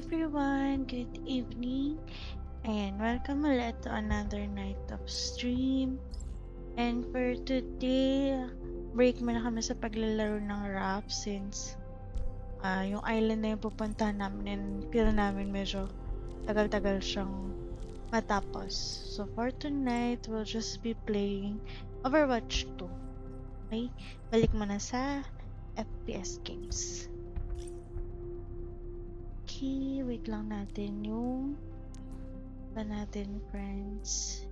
everyone, good evening, and welcome ulit to another night of stream. And for today, break muna kami sa paglalaro ng rap since yung island na yung pupuntahan namin and feel namin medyo tagal-tagal siyang matapos. So for tonight, we'll just be playing Overwatch 2. Okay? Balik muna sa FPS games. Okay, wait lang natin yung ba natin friends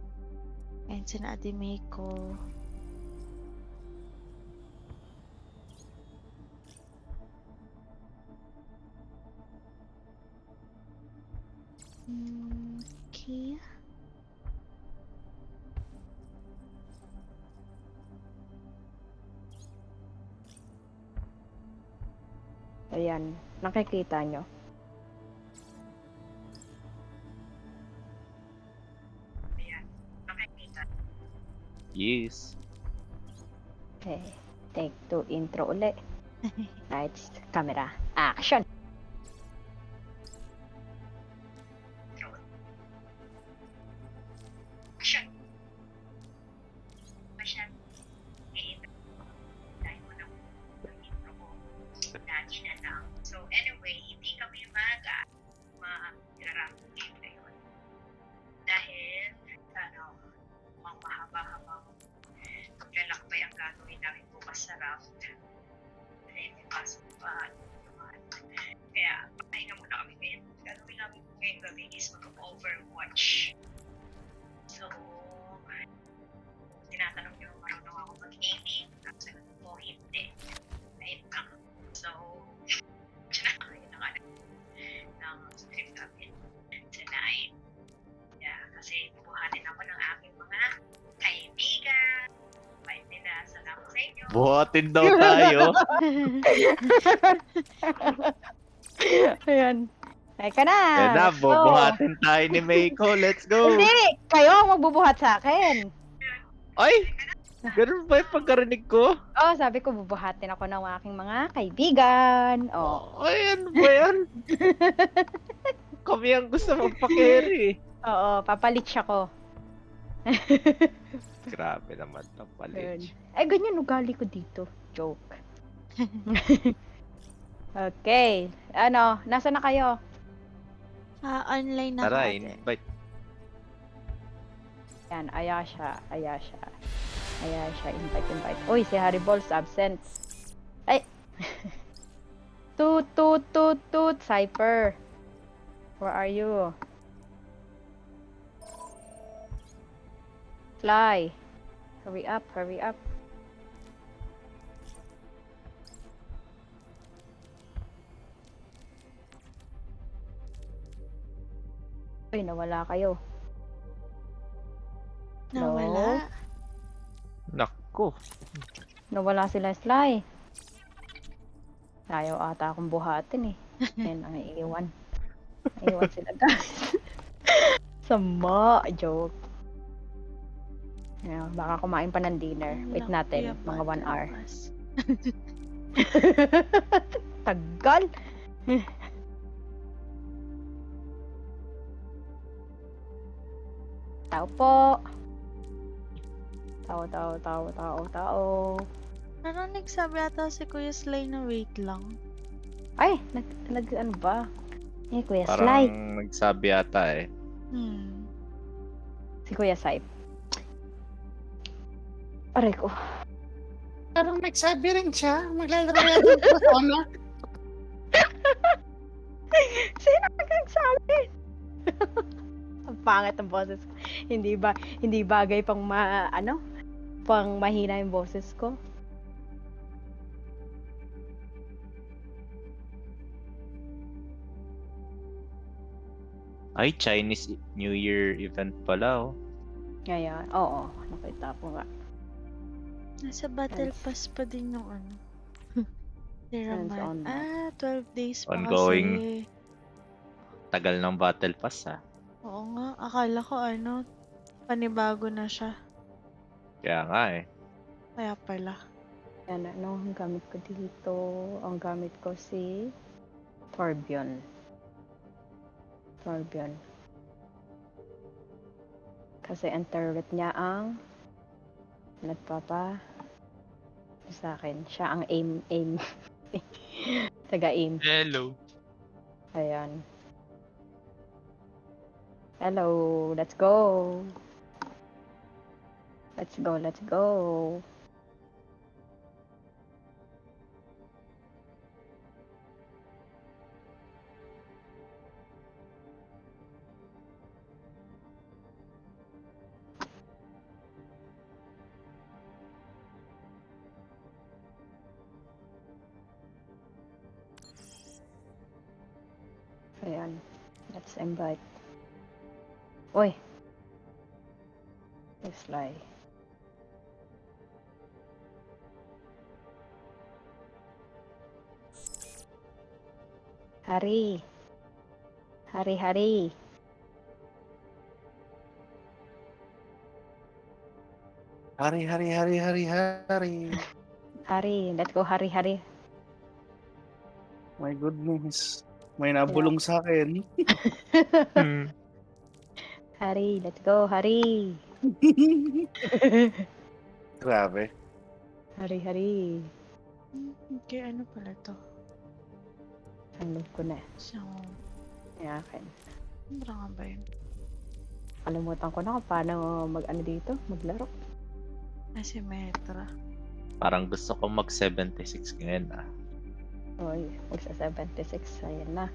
and sina Ate Meiko. Okay. Ayan, nakikita nyo. Yes. Okay, take 2 intro uli. Lights, camera, action! So anyway, hindi kami mag-rafting ngayon. Dahil, mga mahaba-habang paglalakbay ang gagawin namin bukas sa raft. Dahil may pasok pa naman. Kaya, pahinga muna kami ngayon. Gagawin namin ngayong gabi is mag-overwatch. So, tinatanong nyo marunong ako mag-aiming. Sabi ko, hindi. Ayun lang. So, yun na nga ng stream namin sa 9. Yeah, kasi bubuhatin ako ng aking mga kaibigan. Bye nila. Salamat sa inyo. Buhatin daw tayo. Ayan. Teka na! Yan na, let's go. bubuhatin tayo ni Meiko. Let's go. Hindi! Kayo ang magbubuhat sa akin! Ay! Ganun ba yung pagkarinig ko? Oh, sabi ko bubuhatin ako ng aking mga kaibigan. Oh. Ay, ano ba yan? Kami ang gusto magpa-carry. Oo, papalit siya ko. Grabe naman ng palit. Ay, ganyan ugali ko dito. Joke. Okay. Ano, nasa na kayo? Online na Tara, ako, ate. invite. Yan, Ayasha, invite. Uy, si Harry Balls absent. Ay! Toot, Cypher. Where are you? Fly. Hurry up. Uy, nawala kayo. Nawala. Naku. Nawala sila Sly. Ayaw ata akong buhatin eh. Yan ang iiwan. Iiwan sila guys. Sama. Joke. Yeah, baka kumain pa ng dinner. Wait natin. Mga 1 hour. Tagal. Tao po. Tao. Parang nagsabi ata si Kuya Sly na wait lang. Ay, ano ba? Eh, Kuya Sly. Parang nagsabi ata eh. Si Kuya Sly. Aray ko. Parang nagsabi rin siya, maglalaro yan ng persona. Sino nagsabi? Ang pangit ang boses ko. Hindi bagay pang pang mahina yung boses ko. Ay, Chinese New Year event pala oh. Ngayon, oo, nakita ko nga. Nasa Battle Pass pa din yung ano. Si Hands Raman. on. 12 days pa Ongoing. kasi. Tagal ng battle pass ah. Oo nga, akala ko panibago na siya. Kaya nga eh. Kaya pala. Yan, ang gamit ko dito? Ang gamit ko si Torbjorn. Torbjorn. Kasi ang turret niya ang nagpapa sa akin. Siya ang aim. Taga-aim. Hello. Ayan. Hello, let's go. Let's go. Ayan. Let's invite. Uy. Sly. Hari. Hari. Hari. Hari, let's go hari. My goodness. May nabulong sa akin. Hmm. Hari, let's go hari. Grabe. Hari. Okay, ano pala to? Ano ko na. So, Yung akin. ano nga ba yun? Kalimutan ko na kung paano dito, maglaro. Asimetra. Parang gusto ko mag 76 ngayon ah. Uy, magsa 76. Ayan na.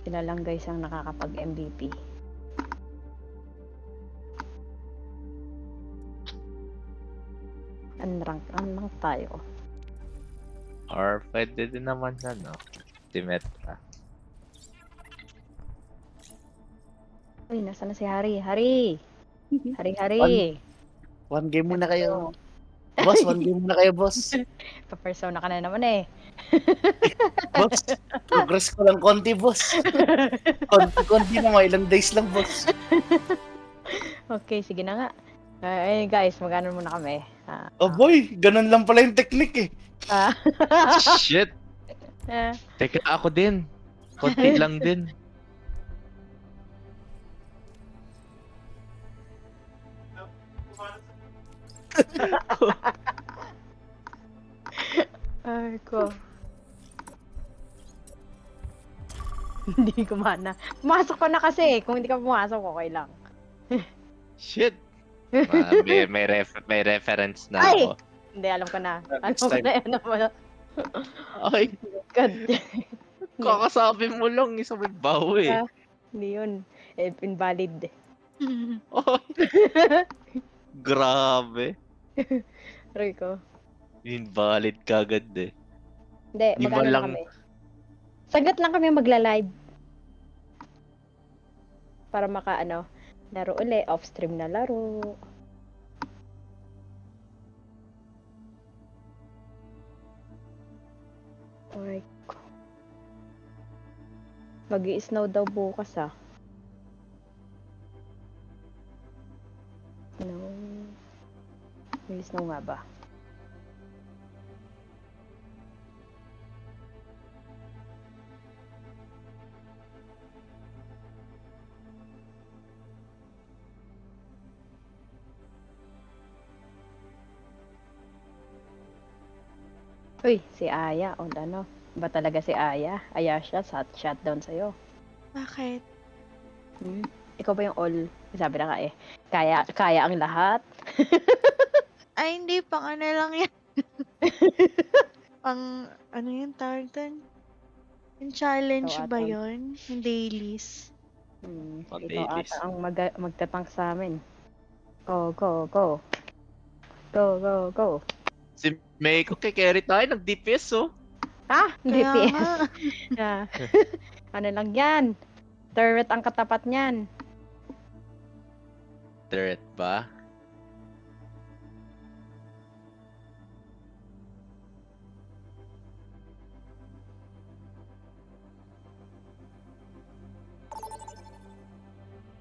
Sila lang guys ang nakakapag-MVP. Ano tayo? Or pwede din naman sa no. Simetra. Uy, nasa na si Hari? Hari. One game muna kayo. Boss, one game muna kayo, boss. Pa-persona ka na naman eh. Boss, progress ko lang konti, boss. Konti na, mga ilang days lang, boss. Okay, sige na nga. Ayun guys, magano muna kami. Oh boy, ganun lang pala yung technique eh. Shit! Ah, Teka, ako din. Konti lang din. Ay ko. Hindi ko mana. Pumasok ka na kasi. Kung hindi ka pumasok, okay lang. Shit! May reference na Ay! ako. Hindi, alam ko na. Alam Next ko time. na ano mo. Ay, God. kakasabi mo lang, isa may bawi. Ah. Hindi yun. Invalid. Ay, grabe. Rico. Invalid kagad eh. Hindi, Di ba mag-ano na lang- kami. Saglit lang kami magla-live. Para laro uli. Off-stream na laro. Ay, ko. Mag-i-snow daw bukas No. May snow nga ba? Uy, si Aya. O ano? Ba talaga si Aya? Aya siya sa shutdown sa'yo. Bakit? Ikaw ba yung all? Sabi na nga eh. Kaya ang lahat? Ay, hindi. Pang ano lang yan. Pang, ano yung tawag doon? Yung challenge Ikaw ba ata. yun? Yung dailies. Ikaw Dailies. ata ang magtatank sa amin. Go. Go. Si Meiko kay carry tayo ng DPS oh. Ah, Kaya DPS. nga. Ah, ano lang yan? Turret ang katapat niyan. Turret ba?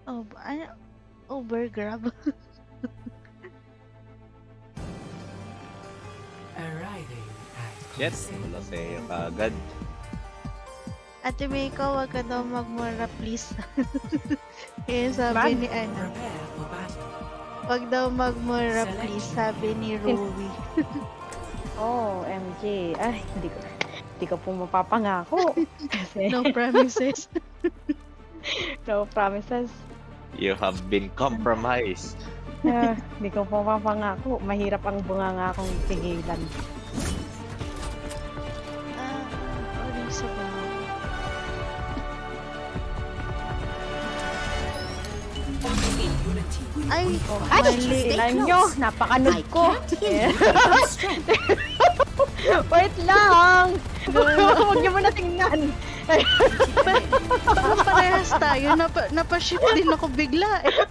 Oh, ano? Uber grab. Arriving at Shit, Coliseum. wala sa'yo kagad. Ate Meiko, wag ka daw magmura, please. Kaya sabi ni ano, wag daw magmura, please, sabi ni Ruby. Oh, MJ. Ay, hindi ko po mapapangako. Kasi No promises. no promises. You have been compromised. Hindi ko po mapapangako. Mahirap ang bunganga akong pigilan. Uling sa ba? Ay, Ay! mali. Tingnan nyo! Napakanog ko! Wait lang! Huwag nyo muna tingnan! Parang parehas tayo. Napaship din ako bigla eh.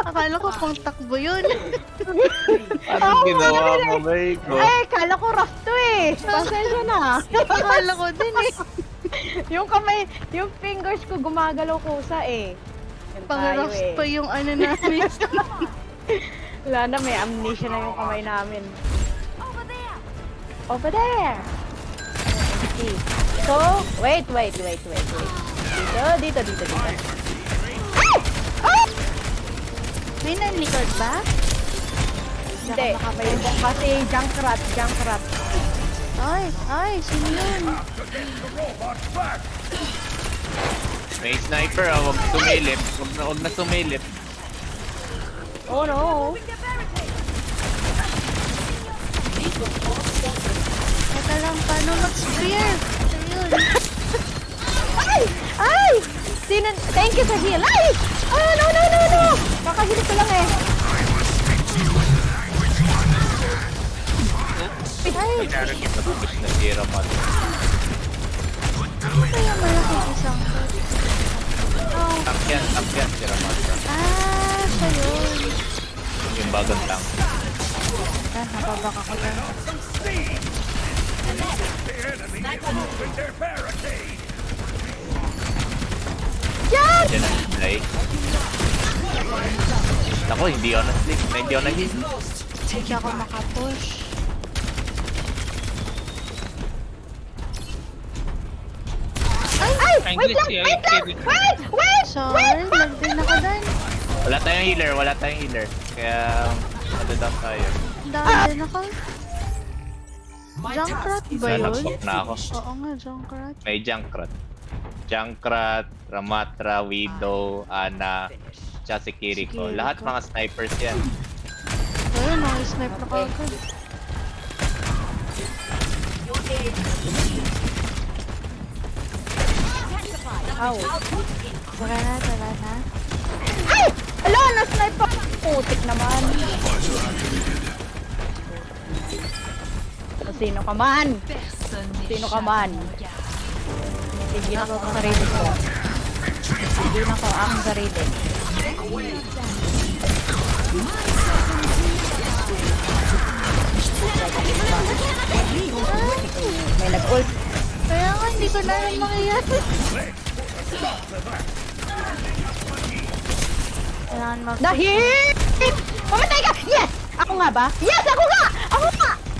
Akala ko pang takbo yun. Anong ginawa mo, Meiko? Ay, kala ko rough to eh! Pasensya na! Akala ko din eh. Yung kamay, yung fingers ko gumagalaw kusa eh. Yan Pang tayo rough eh. pa yung ano namin. Wala na, may amnesia na yung kamay namin. Over there! Okay. So, wait. Dito. May nalikod ba? Hindi, may bong kasi Junkrat. Ay, sino yun? May sniper, huwag sumilip. Huwag na sumilip. Oh no! Teka lang, paano mag-spear? Ayun. Ay! Thank you sa heal! Ay! Oh, no! Kakahilip ko lang eh. Pinaragit na bubis na si Ramat. Kaya malaking isang Takyan si Ramat. siya yun. Yung bagong tank. Nababak ako dyan. Yan! Diyan ang play. Ako, hindi ako na-sleep. Hindi ako na-hit. Hindi ako makapush. Ay! Wait lang! Wait! Sorry, nag-din ako dyan. Wala tayong healer. Kaya, madadam tayo. Dahil din ako. Junkrat ba yun? Nag-pop na ako. Oo nga, Junkrat. May Junkrat, Ramatra, Widow, Ana, tsaka si Kiriko. Kiriko. Lahat mga snipers yan. Ayun, snipe na kagad. Ow. Wala na. Ay! Ala! Na-snipe pa! Putik naman. Sino ka man? Titigil ako ang sarili ko. Titigil ako ang sarili. May nag-ult. Kaya nga, hindi ko na alam mangyayari. Kailangan Dahil! Pamatay ka! Yes! Ako nga ba? Yes! Ako nga!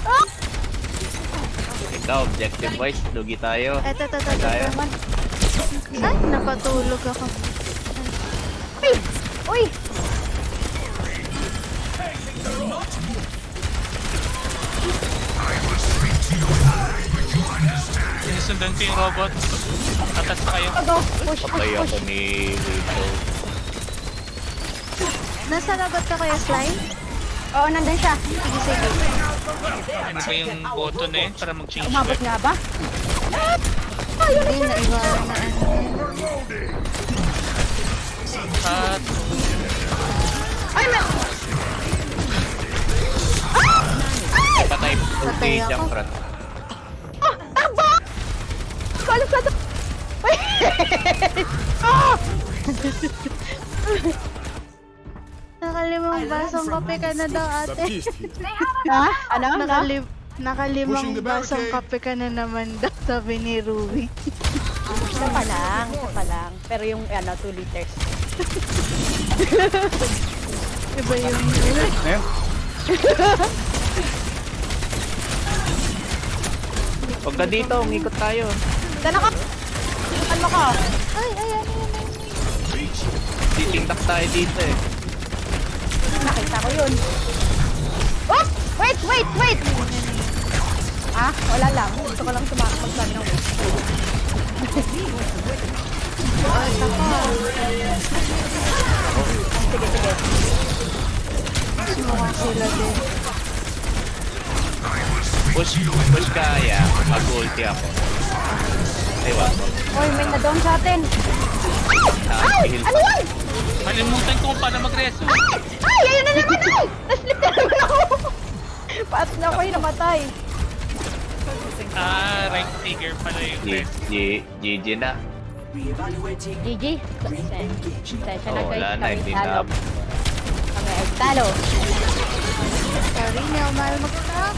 Ah! Ikaw, objective wise, lugi tayo. Eto. Tayo. Ay, napatulog ako. Uy! Uy! Sinusundan ko yung robot. Atas na kayo. Go! Push! Patay ako ni Widow. Nasa lagot ka kaya, Sly? Oo, nandun siya. Sige. Ano ba yung button na yun para mag-change Umabot nga ba? Hindi, naiwanan na ano. At Ay, may... Patay po si Patay ako. Junkrat. Takbo! Kalas na to! Ay! Ah! Nakalimang basong kape ka na daw, ate. Ha? Ano? Nakalimang basong kape ka na naman daw, sabi ni Ruby. Isa pa lang. Pero yung 2 liters. Iba yung... Ayun. Huwag ka dito, umikot tayo. Sana ka! Kalma ka. Ay, ano yun? Titingdak tayo dito eh. Nakita ko yun. Oh! Wait! Ah, wala lang. Gusto ko lang magsabi ng wait. Sige. Sumukhang sila din. Push kaya. Mag-ulti ako. Ay, wag mo. Oy, may na-down sa atin. Nakakihil pa. Ano yan? Malimutan ko kung paano mag-reso. Ay! Ayun na naman! Ay! Naslip na naman ako! Paat na ako yung namatay. Right trigger pala yung reso. GG na. GG. Sensya na Oh, guys. wala na. Kami Hindi talo. na. Kami ay talo. Sorry, hindi ako mahal mag-stop.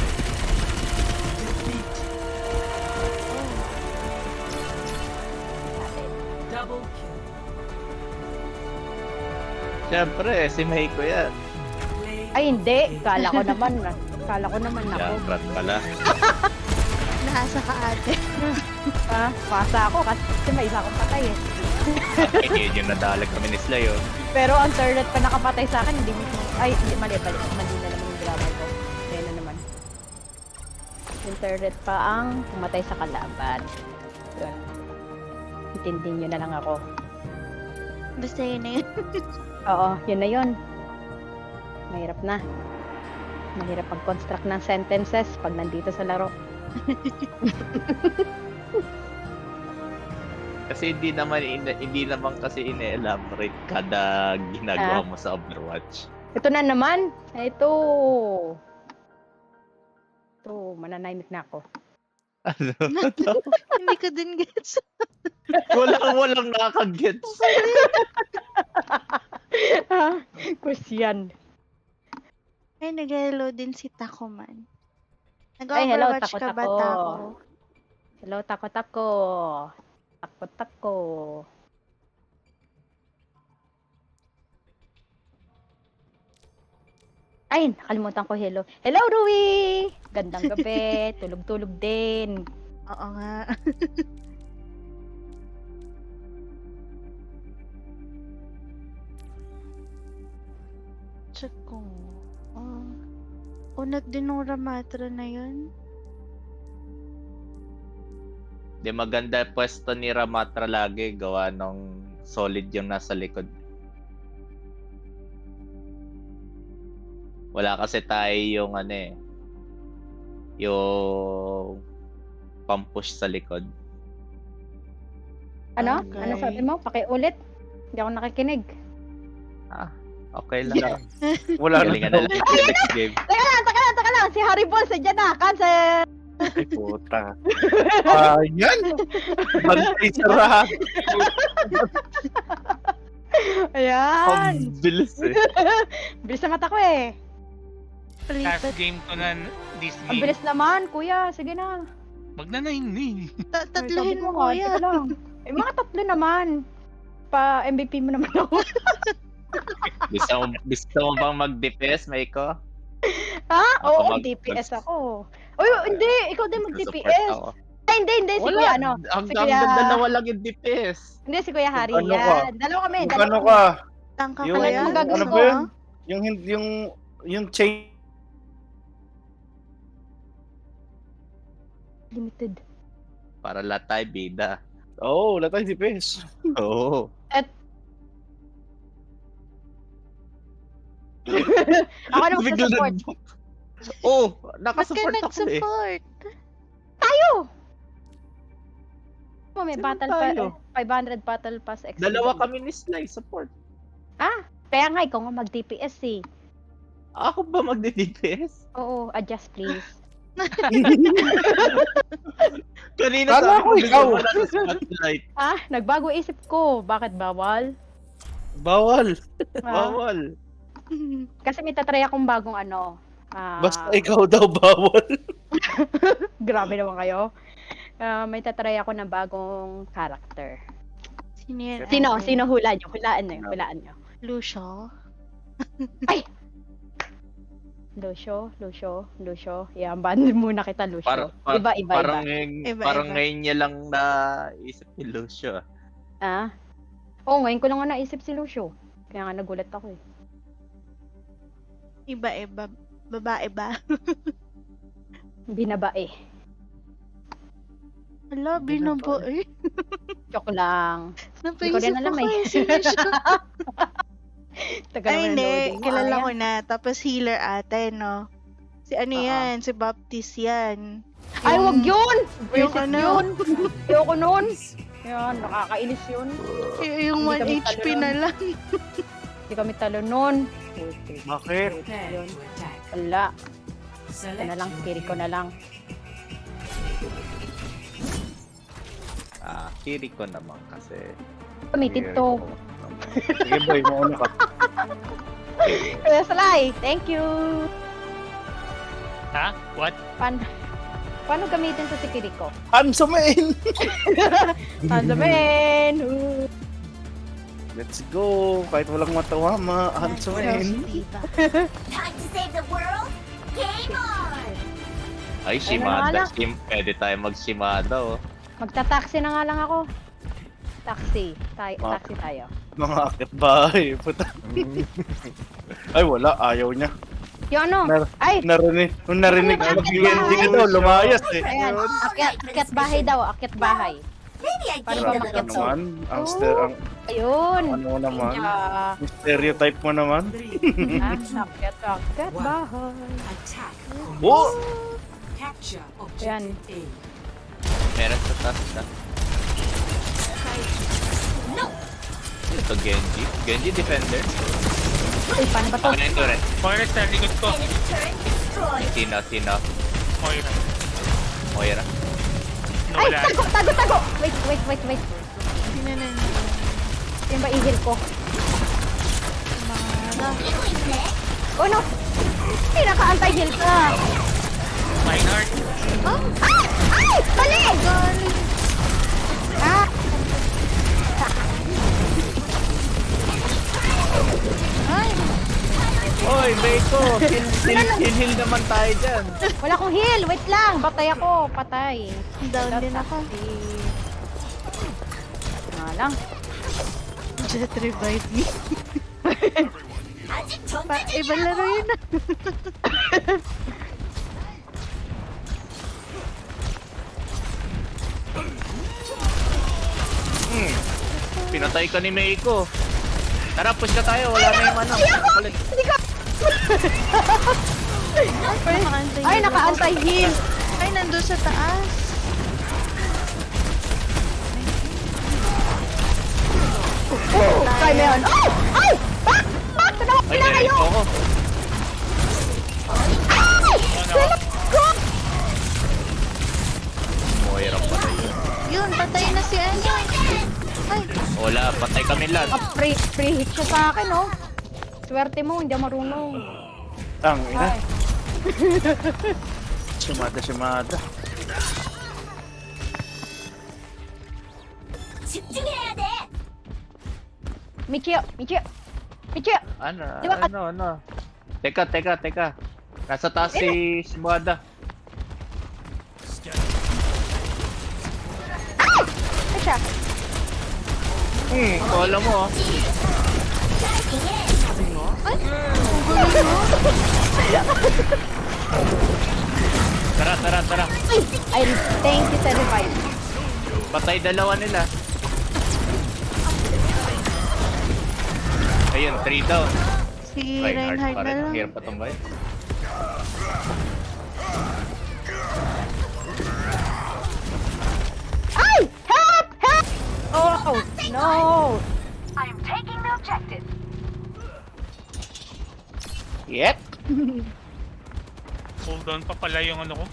Siyempre, si Meiko yan. Ay, hindi. Kala ko naman ako. Junkrat pala. Nasa ka ate. Ah, pasa ako kasi may isa akong patay eh. Ay, yung nadalag kami ni Sly yun. Pero ang turret pa nakapatay sa akin, hindi mismo. Ay, hindi, mali. Mali na naman yung drama ko. Kaya na naman. Yung turret pa ang pumatay sa kalaban. Yun. Intindihin nyo na lang ako. Basta yun na yun. Oo, yun na yun. Mahirap na. Mahirap pag-construct ng sentences pag nandito sa laro. Kasi hindi naman kasi ine-elaborate kada ginagawa mo sa Overwatch. Ito na naman. Ito, mananahimik na ako. Ano? Hindi ko din gets. Walang nakakagets. Kusyan. Ay, nag-hello din si Takoman. Ay, hello, Nag-overwatch ka ba, Tako-Tako? Tako? Hello, Tako-Tako. Tako-Tako. Ay, nakalimutan ko hello. Hello, Rui! Gandang gabi. Tulog-tulog din. Oo nga. Check ko. Unat din ng Ramatra na yun. Di maganda pwesto ni Ramatra lagi. Gawa nung solid yung nasa likod. Wala kasi tayo yung yung pampush sa likod. Ano? Okay. Ano sabi mo? Pakiulit. Hindi ako nakikinig. Okay lang. Wala na Galingan daw. na lang sa next game. Taka lang. Si Harry Balls, dyan na. Cancel! Ay, puta. Yan! Bantay sa rahat. Ayan. Ang bilis eh. Bilis na mata ko eh. Last Palipat. game ko na this Ang game. bilis naman, kuya. Sige na. Magnanayin na eh. Tatluhin mo, nga, kuya. teka lang. Eh, mga tatlo naman. Pa-MVP mo naman ako. Gusto mo bang mag-DPS, Meiko? Ha? Oo, Ako DPS ako. Uy, hindi. Ikaw din Support mag-DPS. ako. Ay, hindi. Si Kuya, ano? Ang Si Kuya- dalawa lang yung DPS. Hindi, si Kuya Harry. Ano ka? Yan. Dalawa kami. Ano ka? Tangka Yung, kuya. Ano ano gusto ba yun? mo? Yung chain. Limited. Para lahat tayo bida. Oo, wala tayong DPS. Oo. Ako na mag-support. Oh, Ba't ka nakasupport ako eh. nag-support? May Sino battle tayo? pa, 500 battle pass extra. Dalawa kami ni Sly, support. Kaya nga, ikaw nga mag-DPS eh. Ako ba magdi-DPS? Oo, adjust please. Kanina Kala sabi ko ko ikaw. wala sa spotlight. Nagbago isip ko. Bakit bawal? Bawal. Ah, Bawal. kasi may tatry akong bagong Basta ikaw daw bawal. grabe naman kayo. May tatry ako ng bagong character. Sino yan? Sino? ate? Sino hula nyo? Hulaan nyo. Lucio? Lucio. Yan, ban muna kita, Lucio. Iba. Parang Iba. ngayon niya lang naisip ni Lucio. Ah? Oo, ngayon ko lang nga naisip si Lucio. Kaya nga nagulat ako eh. Iba. Babae ba? Binabae. Hala, binabae. Joke lang. Hindi ko Napaisip rin alam ako eh. eh. Sino siya? Tagal Ay, naman hindi. nanooding mo. Kilala Ah, ko na. Tapos healer ate, no? Si ano Oo. yan? Si Baptist yan. Ay, wag yun! Yung Visit ano? yun! Ayoko nun! Yan, nakakainis yun. Yung Hindi 1 kami HP talo na nun. lang. Hindi kami talo nun. Bakit? Yun. Wala. Ito na lang, Kiriko na lang. Kiriko naman kasi. Committed to. Sige boy, mauna ka. Kuya Salay, thank you! Ha? What? Paano gamitin to si Kiriko? Handsome. Handamen! Let's go. Kahit walang matawama, handsome. Diba? Time to save the world? Game on! Ay, Ayun na nga Shimada. Pwede tayo mag-Shimada, oh. Magta-taxi na nga lang ako. Taxi tayo. Mga akit bahay. Puta. Ay, wala. Ayaw niya. Yung ano? Ay! Nung narinig ko mag-ending ito, lumayas eh. Ayan, akyat bahay daw, akyat bahay. Maybe I Paano gave ba them a Ano makyat little naman? Ang Ayun! ano mo naman? Yeah. Stereotype mo naman? Akyat bahay. Oh! Ayan. Meron sa taas na. Ito, Genji. Genji defender. Uy, paano ba to? Ano ito rin? Moira sa likod ko. enemy turret destroyed. Sino? Moira. Moira. Ay, Nawala. tago! Wait. Sino na yun? Yan ba ihil ko? Healing net. Oh no! Hindi naka-anti-heal ka! Reinhardt. Ay! Mali! Ah! Oy, Beko! Heal naman tayo dyan. Wala akong heal! Wait lang! Patay ako! Patay! Down din ako. Nga lang. Jet revive me. 아직 Ibang laro yun ah. Pinatay ka ni Meiko. Tara, push na tayo. Wala na yung ano. Palit. Ay, naka-anti-heal! Ay, nandun sa taas. Kaya na yun. Oh! Ay! Back! Tanaw! Ay, Sila kayo! narinig ako. Moira patay yun. Yun, patay na si ano. Ay, Wala, patay kami lahat. Free hit siya sa akin, oh. Swerte mo, hindi ako marunong. Tang, ina. Ay. Shimada. 집중해야 돼. Michio! Ano? Di ba- Ano? Teka. Nasa taas si Shimada. Ay siya! Kala mo ah. Tara. Ay, thank you sa revive. Patay dalawa nila. Ayun, 3 down. si Reinhardt Reinhardt pa na rin. lang. Hirap patumbay. Ay! Help! Oh, no! I'm taking the objective. Yep. Cooldown pa pala yung ano ko.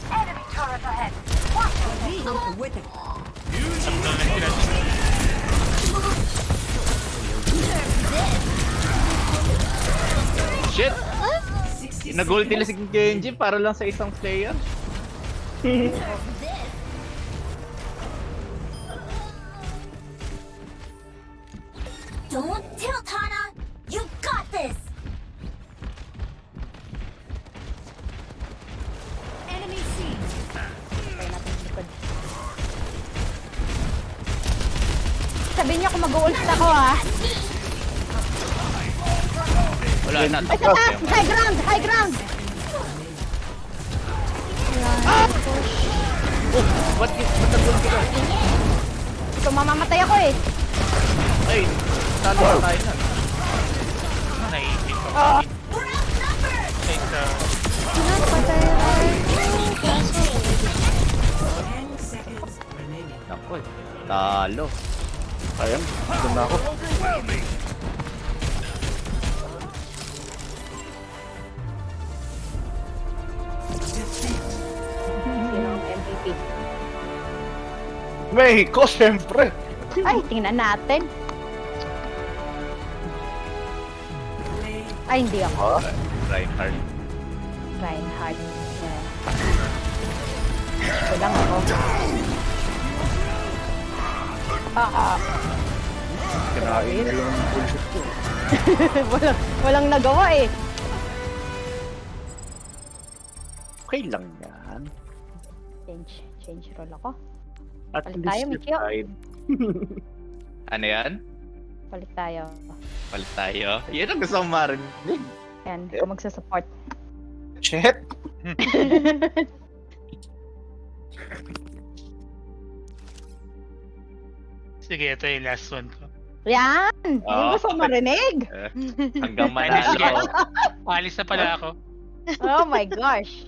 Enemy turret ahead. Sakdal na sila. Shit! Nag-ulti si Genji para lang sa isang player. Don't tilt, Hana. You got this. sabihin niyo kung mag-ult ako ha. Wala na, Ay, tapos taas! yung... High ground! High ground! Ba't nagulong ka? So, mamamatay ako eh. Ay, talo na tayo na. Naisip ko. Ay, sa... Naku eh, talo. Ayun, doon na ako. Sino ang MVP? Mexico, syempre. Ay, tingnan natin. Ay, hindi ako. Reinhardt. Reinhardt. Yeah. Ito lang ako. Kinain na lang yung bullshit ko. walang nagawa eh. Okay lang yan. Change role ako. At Palit least tayo, you Mikyo. tried. Ano yan? Palit tayo. Palit tayo. Yan ang gusto kong marinig. Yan, ikaw magsa-support. Shit! Sige, ito yung last one ko. Yan! Hindi Oh. gusto marinig. Hanggang Sige. manalo. Alis na pala ako. Oh my gosh.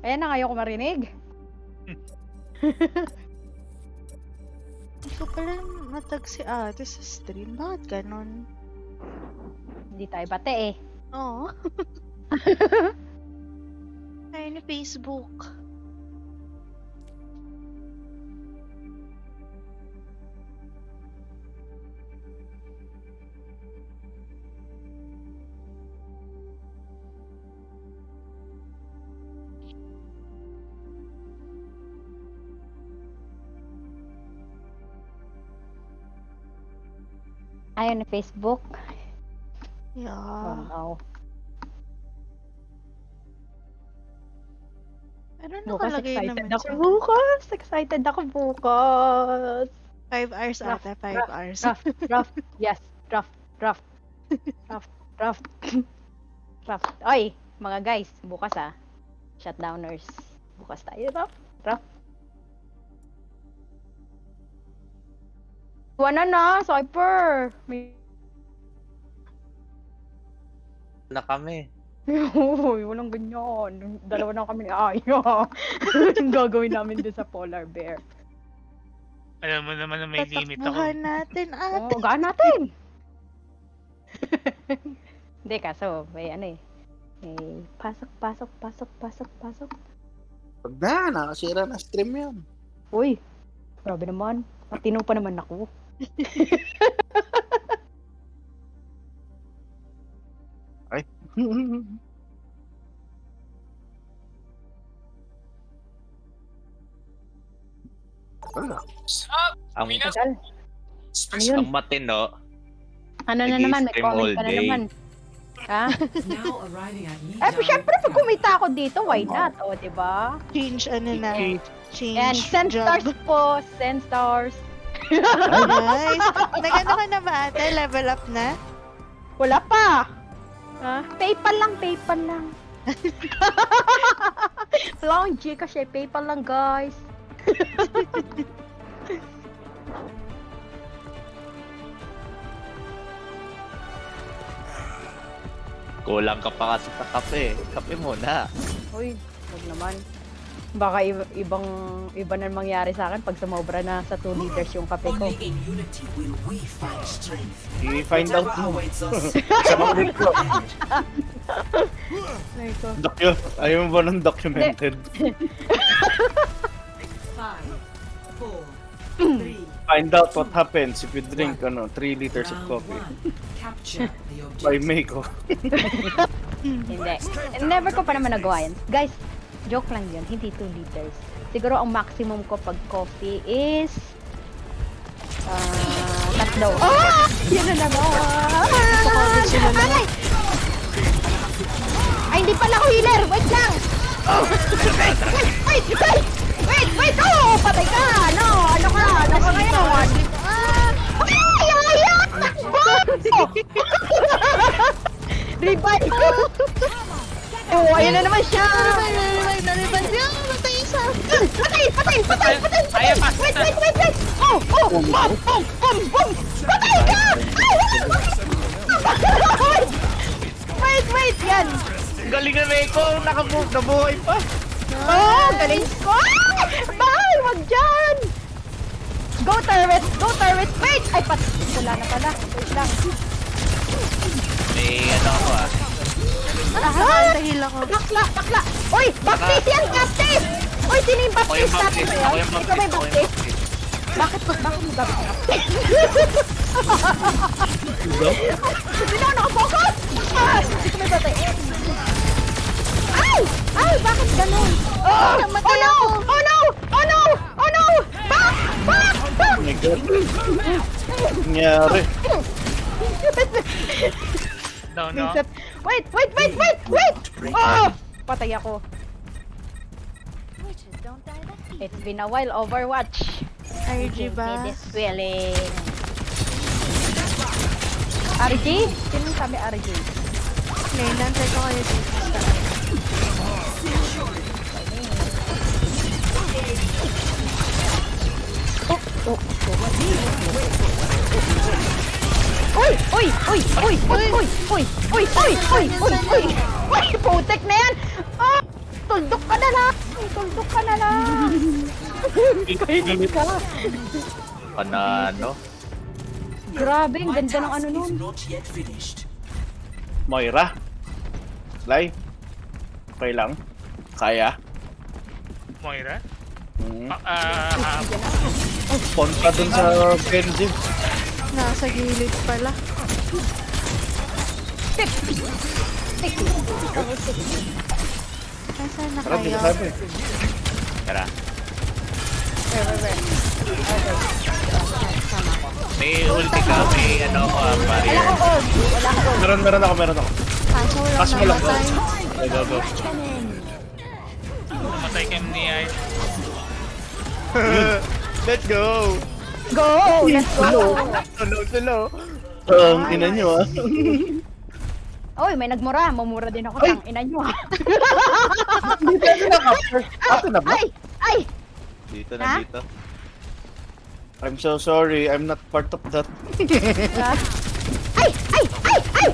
Ayan na, ayaw ko marinig. Hindi ko pala matag si ate sa stream. Bakit ganon? Hindi tayo bate eh. Oo. Ay, ni Facebook. Ayaw na Facebook. Yeah. Oh no. Ano Bukas nakalagay excited naman ako sa bukas. Excited ako bukas. 5 hours Rough, ata, 5 hours. Draft. Yes. Draft. Oy, mga guys, bukas ah. Shutdowners. Bukas tayo. Draft. Wala na, Cyper. Na kami. Uy, walang ganyan. Dalawa na kami ni Aya. Yung gagawin namin din sa Polar Bear. Alam mo naman na may limit ako. Tatakbuhan natin ate. Oo, gaan natin. Hindi, kaso, may ano eh. May pasok. Pag na, nakasira na stream yan. Uy, grabe naman. Matino pa naman ako. Wala. Ang, Tagal. Ano yun? ang matino. Ano na naman? May Nag-i-stream comment all ka na day. naman. Ha? Now arriving at Eh, syempre, pag kumita ako dito, why not? O, diba? Change ano na. Change Yan, send job. stars po. Send stars. Nice. Nagano ka na ba ate? Level up na? Wala pa. Ha? PayPal lang. Wala akong Gcash eh. PayPal lang, guys. Kulang ka pa kasi sa kape. Kape muna. Uy, huwag naman. Baka iba na mangyari sa akin pag sumobra na sa 2 liters yung kape ko. only in unity will we find strength. I-find out Whatever mo. awaits us. Sa mga link ko. Ay ko. Ayaw mo ba ng documented? 5, 4, 3, Find out what happens if you drink 3 liters of coffee. Capture the By objective. Meiko. Hindi. Never ko pa naman nagawa yan. Guys, joke lang yun. Hindi 2 liters. Siguro ang maximum ko pag coffee is 3. Ah! Yan na naman! Aray! Ay, hindi pala ako healer! Wait lang! Wait! Oh! Patay ka! Ano ka ngayon? Oh, ayan na naman siya! Nalibay siya! Matay isa! Patay! Patay! Patay! Patay! Ayaw pa! Wait! Wait! Wait! Wait! Oh! Oh! Boom! Boom! Boom! Boom! Patay ka! Ay! Wait! Wait! Yan! Galing na Neko! Nabuhay pa! Oh! Galing ko! Bye! Wag dyan! Go turret! Go turret! Wait! Ay, wala na pala. Wait lang. May ano ako ah. Dahil ako. Bakla! Bakla! Uy! Baptist yan! Baptist! Uy! Sino yung Ako yung baptist natin baptist. ngayon? Ako yung Ikaw ba baptist. yung Ako yung baptist? baptist. Bakit mo gamit ang baptist? Hindi na ako nakafocus! Ah! Hindi ko may batay. Ay! Ay! Bakit ganun? Oh! Namatay no! ako. Oh no! Oh no! Oh no! Back! Back! Back! Oh my God. Nangyari. No, no. Vincent. Wait! Wait! Wait! Wait! Wait! Oh! Patay ako. Witches don't die that easy. It's been a while, Overwatch. RG Gives me ba? this feeling. RG? Sino sabi RG? Ngayon, nantay ko kayo dito. Uy! Uy! Uy! Uy! Uy! Uy! Uy! Uy! Uy! Uy! Uy! Uy! Uy! Putek na yan! Ah! Tuldok ka na lang! Tuldok ka na lang! Kainit ka! Panano? Grabe, ang My ganda ng ano task nun. is not yet finished. Moira. Lai. Okay lang. Kaya. Moira? Hmm. Phone Punta dun sa Genji. Nasa gilid pala. Nasaan na Tara, di kayo? ba sabi? Tara. Where? May ulti ka, may ano ako ah, pare. Wala ko gold! Wala ko gold! Meron ako. Kaso walang Kaso walang namatay. Go. Namatay kami ni Ay. Let's go! Go! Let's go! Tulo. Ang ina nyo ah. Oy, may nagmura. Mamura din ako. Ay! Tang ina nyo ah. Ato na ba? Ay! Ay! Dito Ha? na dito. I'm so sorry. I'm not part of that. Ay! Ay! Ay! Ay! Ay!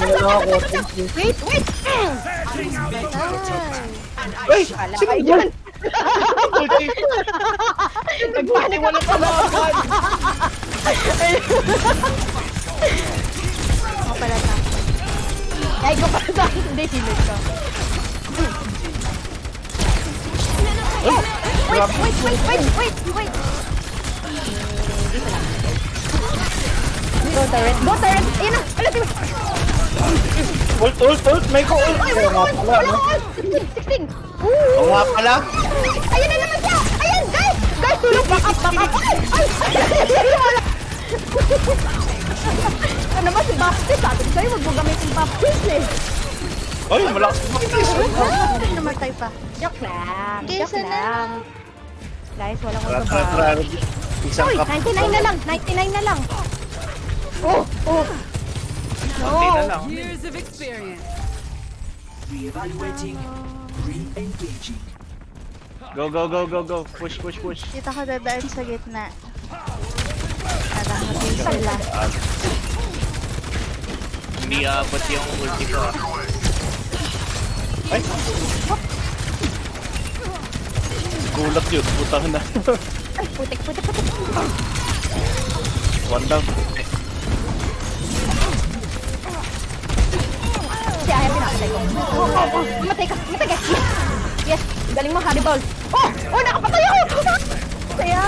Ano ako? Thank you. Wait! Wait! Ay! Kala kayo dyan! Nagpanik ako pa Ako pala na. Ay, ko pa sa hindi, hilig ka. Wait! Go turret! Go turret! Ayun na! Alas! Ult! May ko ult! Oo nga pala, no? 16! Oo nga pala. Ayun na naman siya! Ayan! Guys! Guys! Tulong! Back up! Ay! Ano naman si Baptist? Sabi ko sa'yo, wag mo gamitin Baptist eh. Ay, malakas. Namatay pa. Joke lang. Kesa Joke lang. Guys, walang Tara. magbabago. Isang Uy, cup. 99 na lang. 99 na lang. Oh! Konti na lang. Years of experience. Reevaluating. Re-engaging. Go. Push. Dito ako dadaan sa gitna. Parang matay sila. Hindi abot yung ulti ko ah. Ay! Gulat yun. Putang na. Ay, putik. One down. Si Aya, pinakatay ko. Oh, mamatay ka. Yes, galing mo, Hannibal. Oh, nakapatay ako! Kaya...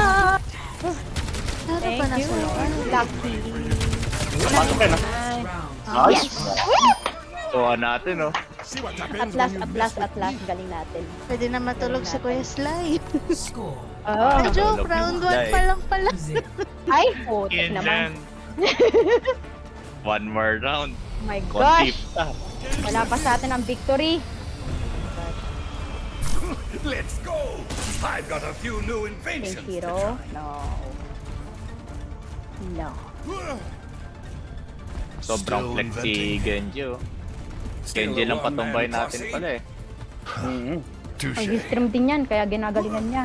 Ano Thank pa na you. suluan? Lucky. Pasok ka na. Yes! Nice. Tuwa natin oh. At last, galing natin. Pwede na matulog si Kuya Sly. Score. Oh. Joke, round 1 pa lang pala. Zip. Ay, putik Yun naman. dyan. One more round. Oh my Konti gosh! pa. Wala pa sa atin ang victory. Let's go! I've got a few new Pink inventions. Hero? No. Sobrang flex si Genji oh. Still Genji a lang patumbay one-man natin posse. pala eh. Mm-hmm. Ay, Touche. stream din yan, kaya ginagalingan niya.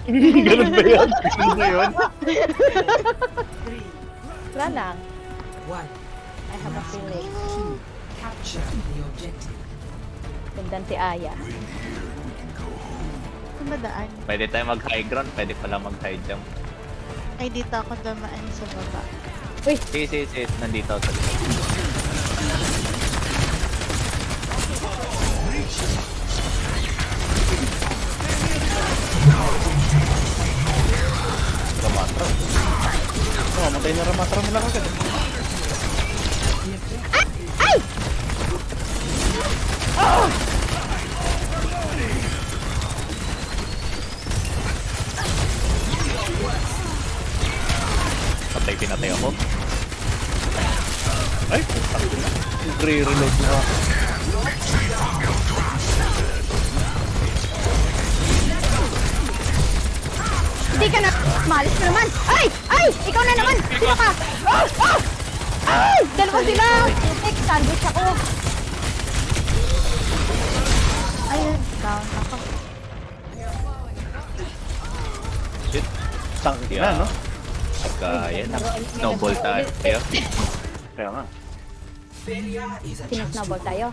Ganun ba yun? Ganun ba yun? Wala lang. 1. I have a feeling. Capture the objective. Sundan si Aya. Saan ba daan? Pwede tayo mag-high ground, pwede pala mag-high jump. Ay, dito ako dumaan sa baba. Si, nandito ako sa likod. Ramatra. Oh, matay na Ramatra nila kagad. Pinatay ako. Ay, re-reload na ako. Hindi ka na! Malis ka naman! Ay! Ay! Ikaw na naman! Sino ka? Ah! Ah! Ay! Dalawa sila! Tek, sandwich ako! Ayun, down ako. Shit. Tangki Yeah. na, no? Kaya na. Snowball tayo. Kaya nga. Failure is a chance to Sinusnowball tayo.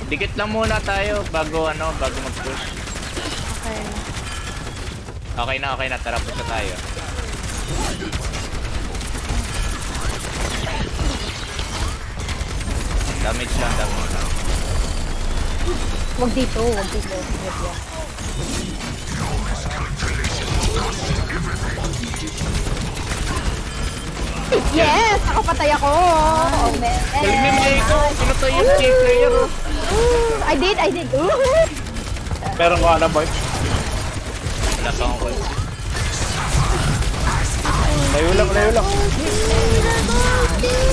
Dikit lang muna tayo bago mag-push. Okay. Okay na. Tara, push na tayo. Damage lang. Huwag dito, huwag dito. Huwag yan. Yes! Nakapatay ako! Oh, man. Galing ko. Pinatay yung team player. I did! Meron ko na, boy. Wala pa akong call. Layo lang.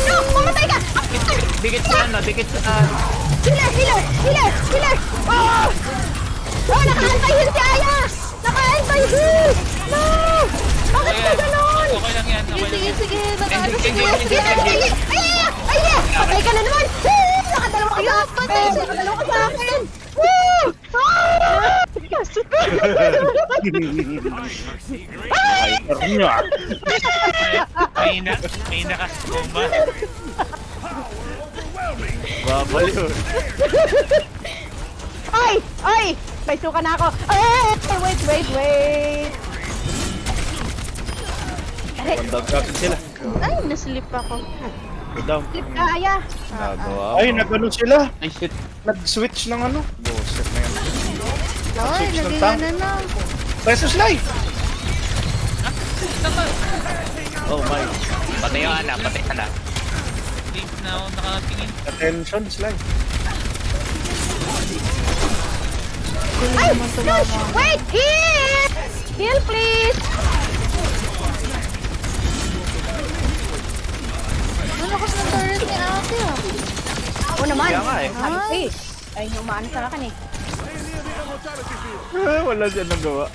No! Mamatay ka! Dikit sa ano. Healer! Oh! Oh, naka-anti-heal si Aya! Naka-anti-heal! No! Bakit ka ganon? Okay lang yan. Okay lang yan. Sige, Genji. Ay! Patay ka na naman! Nakadalawa ka sa akin! Nakadalawa ka sa akin! Woo! May nakasumba. Babaliw. Ay! May suka na ako! Ay! Wait! Bandag natin sila. Ay, naslip ako. Down. Flip ka, Aya! Nagawa Ay, ko. nag-ano sila? Ay, shit. Nag-switch ng ano? Bullshit na yan. Ay, Switch ng lagay tank. na na. Versus live! Oh my. Patay ka na. Leave na ako nakatingin. Attention, slide. Ay! Shush! Wait! Heal! Heal, please! Malakas ng turret ni ate ah. Oo naman! Kaya nga eh. Sabi ko eh. Ay, umaano sa akin eh. Wala siya nagawa.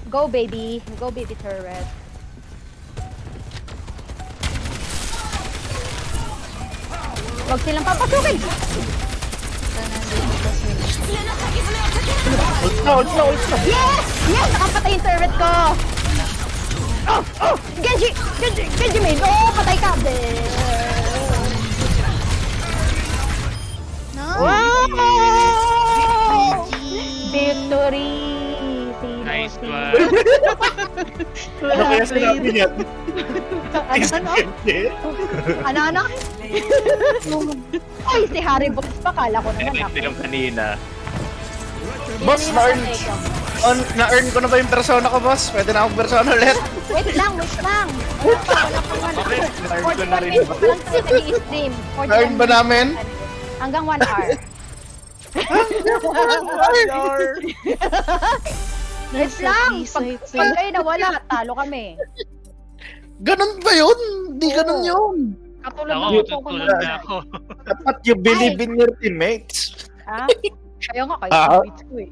Go, baby! Go, baby turret. Huwag silang papasukin! Ult na. Yes! Yes! Nakapatay yung turret ko! Oh! Genji main! Oh! Patay ka! No! Wow! GG! Victory! Nice one. Ano kaya sinabi niya? Ano? Ay, si Harry Box pa. Kala ko naman Ito ako. yung kanina. Boss, na-earn ko na ba yung persona ko, boss? Pwede na akong persona ulit. Wait lang! Wala pang Okay, na-earn ko na rin. stream. Na-earn ba namin? Hanggang 1 hour. Wait lang! Pag kayo nawala, talo kami. Ganun ba yun? Hindi ganun yun. Katulad Ako, ng tutulad na ako. Dapat you believe in your teammates. Ha? Kaya nga, kayo Ah. yung beats ko eh.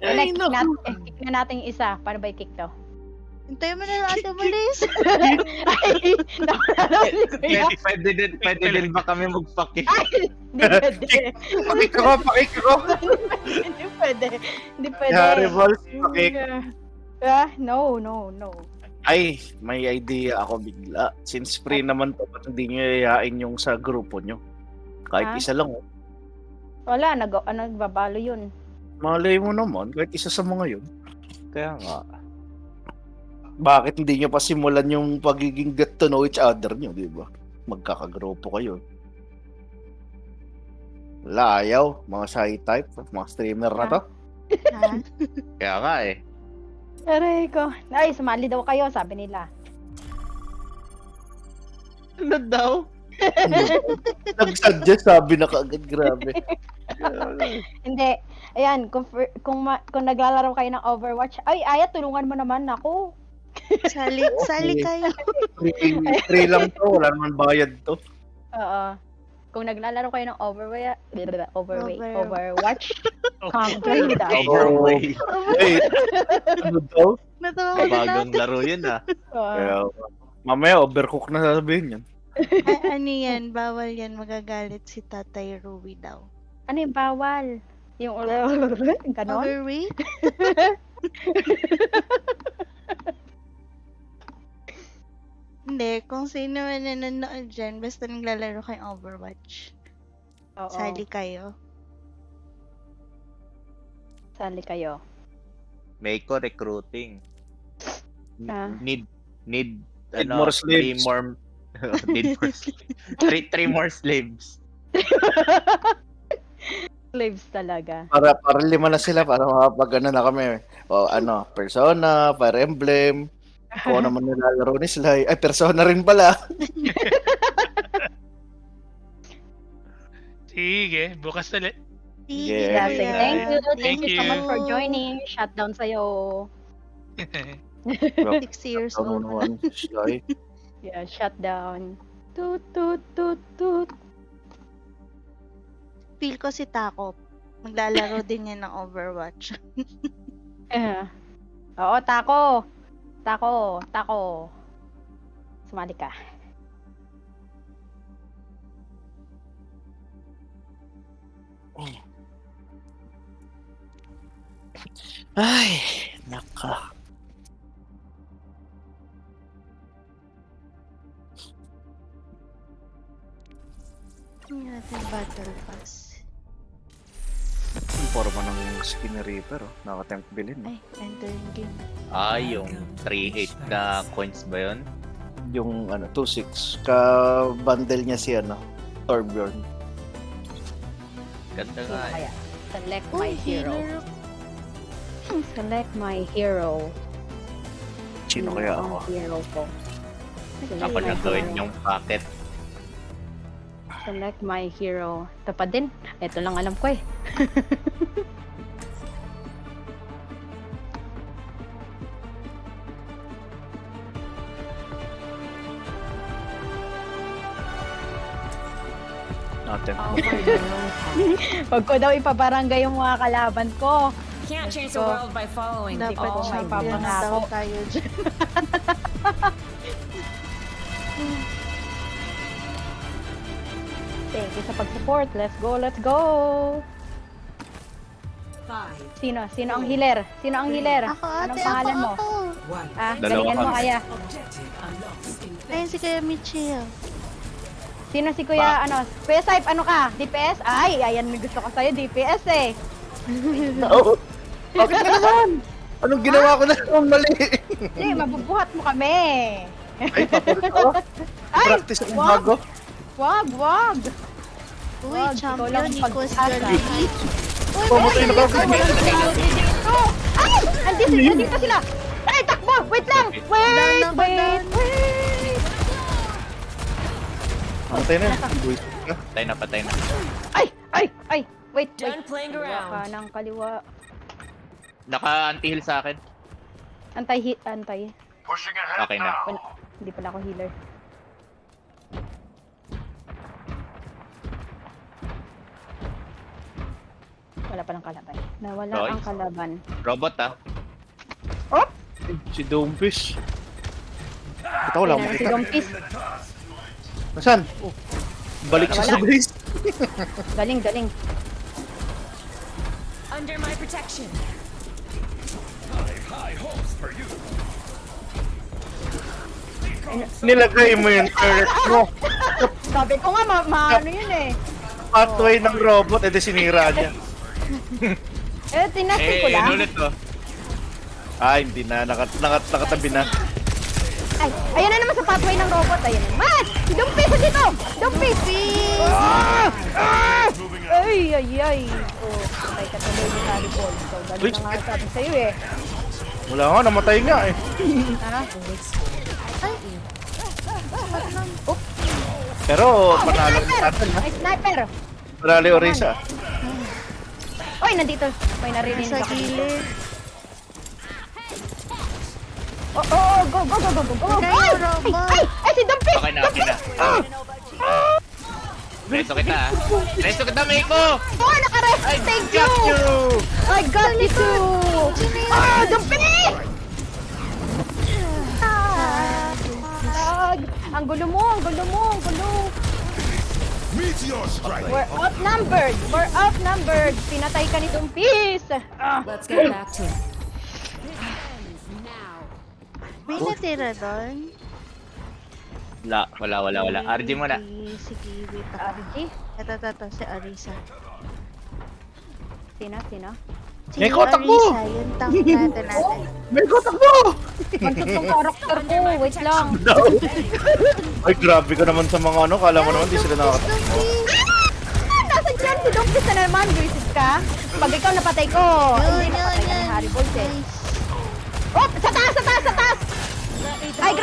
Ay, Kick na natin yung isa. Paano ba i-kick to? Hintayin mo na lang ate umalis. Ay, nawala si Kuya. Pwede din ba kami magpaki? Hindi pwede. Pakik ako. Hindi pwede. Hindi pwede. Yari, balls. Pakik. No. Ay, may idea ako bigla. Since free naman to, ba't hindi nyo yayain yung sa grupo nyo? Kahit Ha? isa lang. Oh. Wala, nagbabalo yun. Malay mo naman, kahit isa sa mga yun. Kaya nga. Bakit hindi nyo pa simulan yung pagiging get to know each other nyo, di ba? Magkakagrupo kayo. Wala, ayaw. Mga shy type, mga streamer na to. Ha? Kaya nga eh. Aray ko. Ay, sumali daw kayo, sabi nila. Ano daw? Nag-suggest, sabi na kaagad, grabe. Hindi. Ayan, kung naglalaro kayo ng Overwatch, ay, Aya, tulungan mo naman ako. Sali kayo. Free lang to, wala naman bayad to. Oo. Kung naglalaro kayo ng Overwatch, come join with us. Overway. Wait, ano daw? Natawa ko na Bagong laro yun ah. Kaya, mamaya overcook na sasabihin yan. ano yan? Bawal yan. Magagalit si Tatay Ruby daw. Ano yung bawal? Yung ganon? Overweight? Hindi. Kung sino man nanonood dyan, basta naglalaro kayong Overwatch. Oo. Sali kayo. Sali kayo. Meiko recruiting. Ah. Need more slaves. Need more slaves. Three more slaves. Slaves talaga. Para 5 na sila, para makapag na kami. O Persona, Fire Emblem, kung ano man nilalaro ni Sly. Ay, Persona rin pala. Sige, bukas ulit. Sige, Yeah. Sige, kuya. thank you. Thank you so you. much for joining. Shutdown sa'yo. 6 years Ano old na. naman, Sly. Yeah, shutdown. Toot, toot, toot, toot. Feel ko si Taco. Maglalaro din yan ng Overwatch. Oo, Tako. Sumali ka. Ay, naka. Yung ating battle pass. Yung forma ng Skinny Reaper, oh. Nakatempt bilhin. Ay, enter yung game. Yung 3-8 na coins ba yun? Yung 2-6. Ka-bundle niya si Torbjorn. Ganda Sino nga eh. kaya? Select my Uy, hero. healer. Select my hero. Sino kaya ang ako? hero ko? Select Ako my na gawin hero. yung packet. Select my hero. Ito pa din. Ito lang alam ko eh. Natin. Wag ko daw ipabarangay yung mga kalaban ko. Can't change the world by following Dapat Oo, may champion na papangako. daw tayo dyan. Thank you sa pag-support. Let's go, let's go! Sino? Sino ang healer? Sino ang healer? Ako ate, Anong pangalan mo? ako. Dalawa galingan mo kami. kaya. Ayun si Kuya Michelle. Sino si Kuya, Kuya Saip, ano ka? DPS? Ay, ayan, may gusto ko sa'yo, DPS eh. Oo. Bakit ka naman? Anong ginawa ko na naman mali? Hindi, mabubuhat mo kami. Ay, papunta ko. Ay, Practice akong wag. bago. Wag, wag. Uy, Wag, ikaw lang champion equals pag-asa. galing. Uy, Pumatay na ako. Ay, walang tao dito. Ay! Andito sila! Ay, takbo! Wait lang! Wait! Down, Wait! down. Wait! Patay na. Buwis na. Patay na. Ay! Ay! Ay! Wait! Done Wait! playing Kaliwa around. ka ng kaliwa. Naka-anti-heal sa akin. Antay. Okay na. Hindi pala ako healer. Wala palang kalaban. Nawala Roy? ang kalaban. Robot ah. Oh! Si Doomfish. Ito wala Ayun na akong si kita. Dompis. Nasaan? Oh. Balik siya sa Wala. base. Galing, galing. Under my protection. High hopes for you. Nilagay mo yung turret mo. Sabi ko nga, ano yun eh. Pathway ng robot, edi sinira niya. Tinasting ko lang. ulit to. Hindi na. Nakatabi na. Ay, ayan na naman sa pathway ng robot. Ayan naman! Si Dumpis dito! Dumpis! Ay! Oh, patay ka tuloy ni Harry Paul. So, ganun na nga sabi sa'yo eh. Wala nga, namatay nga eh. Ha? Pero panalo natin ha. Ay, sniper! Panalo Orisa. Oy, nandito. May narinig Sa ako dito. gilid. Oh, go! Kayo, robot. Ay, si Dumpis! Okay na. Resto kita ah. Resto kita, Meiko! Oh, nakarest! Thank you! I got you too! Dumpis! Ang gulo mo! Meteor strike. We're outnumbered! Pinatay ka ni Dumpis! Let's get back to it. May natira doon? Wala. RG mo na. Sige, wait ako. RG? Ito, si Arisa. Sino? Si May kotak mo! Arisa, yung tank natin. May kotak mo! Mansot yung karakter ko. Wait lang. Ay, grabe ka naman sa mga ano. Kala mo naman di sila nakakatawa. Nasaan dyan si Dumpis na naman? Luisis ka? Pag ikaw napatay ko. Hindi napatay ka ni Harry Balls eh. Oh! Sa taas! High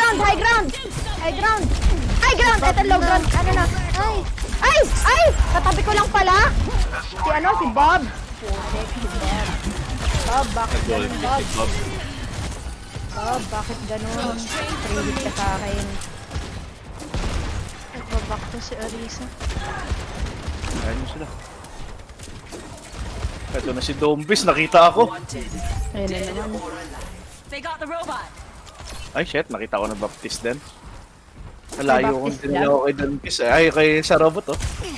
ground! Ito low ground. Ano na? Ay! Katabi ko lang pala. Si Bob. Putek, si Bob. Bob, bakit ganun, Bob? Bob, bakit ganun? Privilege ka sa akin. Nagbabak to si Arisa. Ayun mo sila. Ito na si Dombis, nakita ako. Ayun na naman. They got the robot. Ay shit, nakita ko na Baptist din. Nalayo kong Baptist din ako kay Dombis. Ay, kay sa robot oh. Ay,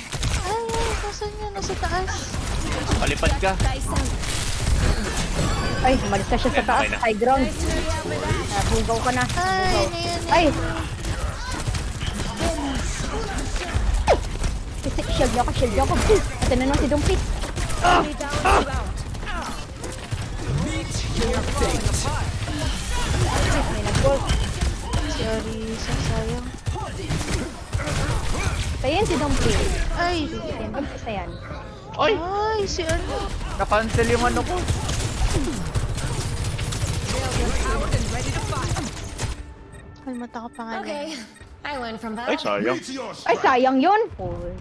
kasan niya? Nasa taas. Palipad ka. Ay, umalis na siya sa taas. Okay na. High ground. Bugaw ka na. Ay, ano yan? Ay! Shield niyo ako. Ito na naman si Dumpis. May nag-goal. Si Arisa, sayang. Kaya yan si Dumpis. Ay, Yan, Dumpis na yan. Oy! ay, si ano? Na-cancel yung ano ko. Kalmata ko pangalan. Okay, I learned from Ay, that. sayang. Meteor Ay, strike. sayang yun.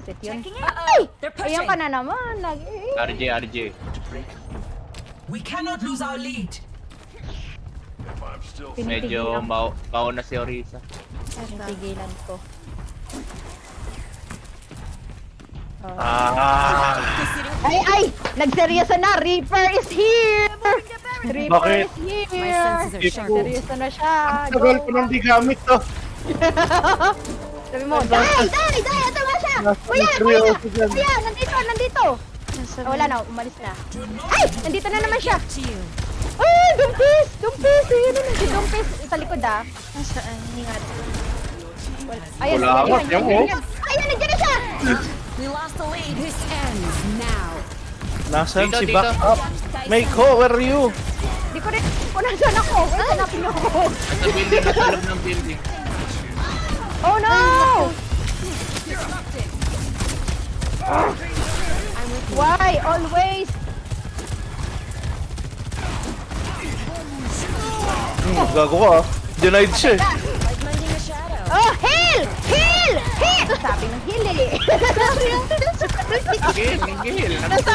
Set yun. Ay! They're Ayan pushing. ka na naman. RJ. We cannot lose our lead. I'm still Medyo mauna si Orisa. Pinipigilan ko. Ay! Nagseryoso na! Reaper is here! Reaper Bakit? is My here! senses are sharp. Seryoso na siya! Tagal ko nang di gamit to. Sabi mo, die! Ito nga siya! Kuya! Nandito! Nasa Wala na, umalis na. Ay! Nandito na naman siya! To you. Ay! Dumpis! Ayun na si Dumpis! Sa likod ah. Nasaan? Ingat. Ayan, Wala ako, tiyan mo. Ayan, nandiyan na siya! We lost the lead. This ends now. Nasaan Dito, si dito. backup? Meiko, where are you? Di ko rin, kung nasaan ako. Ay, hanapin niyo ako. Nasa building, nasa loob ng building. Oh no! Why? Always! Gago ka ah. Denied siya eh. Lending a shadow. Oh, heal! Heal! Heal! Sabi ng heal eh. Gil. Nasa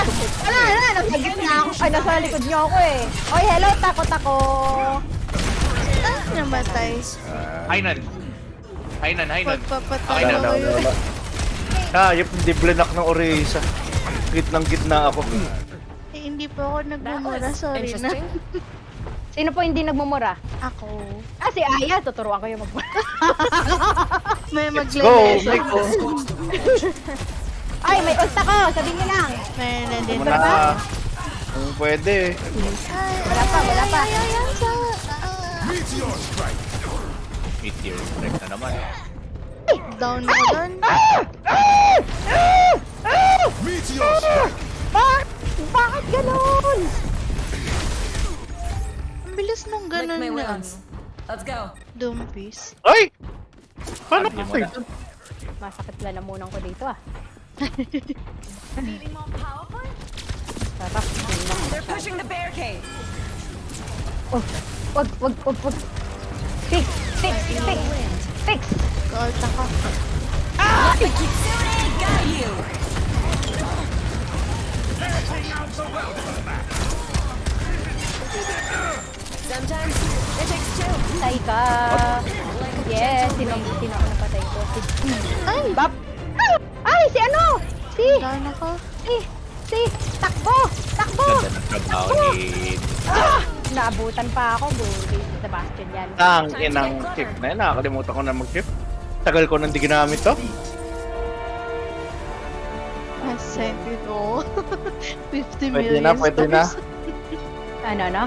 gitna ako. Ay, nasa likod niyo ako eh. Oy, hello, takot ako. namatay. Hainan. Pagpapatay Okay na, ako yun. Yung hindi blinak ng Orisa. Gitnang-gitna ako. Eh, hindi pa ako nagmumura. Sorry na. Interesting. Sino po hindi nagmumura? Ako. Si Aya, tuturuan ko yung May Let's go, magle-lesson. Miko. Ay, may ult ako! Sabihin niyo lang! May Ito nandito mo ba? na. Kung pwede. Wala pa, wala pa. Meteor strike. Meteor strike na naman. Down ako doon. Meteor strike. Bakit ganun? Ang bilis nung ganun na. Let's go. Dumpis. Ay! Paano Sabi ka mo kayo? na. Masakit lalamunan ko dito ah. Sarap. They're pushing the barricade. Wag. Fix. Fix. Gold ako. The Kitsune got you. Sometimes it takes two. Patay ka. Yes, sino ang napatay ko? Ay! Bap! Ay, si ano? Down ako. Takbo! Ganda ng trabaho ni... Naabutan pa ako, buti. Sebastian yan. Ang inang chip na yun. Nakakalimutan ko na mag-chip. Tagal ko nang di ginamit to. Has sent it all. 50 Pwede million na, pwede na. stars. Ano?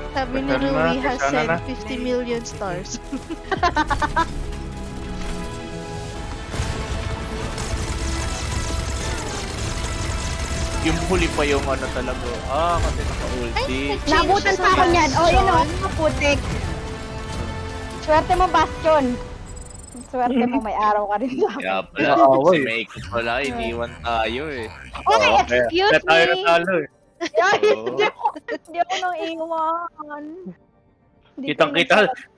Sabi ni Pwede na, Louie has sana sent na. 50 million stars. Yung huli pa yung ano talaga. Kasi naka-ulti. Naabutan pa ako niyan. Oh, yun o. Putik. Swerte mo, Bastion. Swerte mo, may araw ka rin sa akin. Kaya pala, Oo, si eh. Meiko pala, iniwan tayo eh. Okay, Oo, excuse kaya tayo me. natalo eh. Ay, Oo. hindi ako nang iwan.